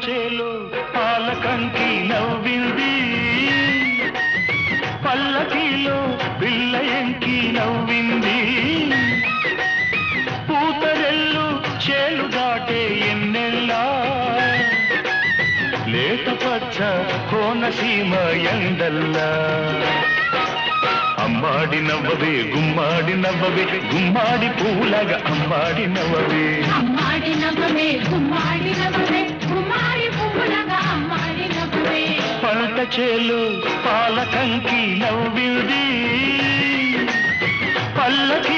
చేలో పాలకంకి నవ్వింది పల్లకిలో పిల్ల ఎంకి నవ్వింది పూతరెల్లు చేలు దాటే ఎన్నెల్లా లేత పచ్చ కోనసీమ ఎండల్లా అమ్మాడి నవ్వవే గుమ్మాడి నవ్వవే గుమ్మాడి పూలగా అమ్మాడి నవ్వవే అమ్మాడి నవ్వవే గుమ్మాడి నవ్వవే గుమ్మాడి పూలగా అమ్మాడి నవ్వవే పంట చేలు పాలకంకి నవ్వింది పల్లకి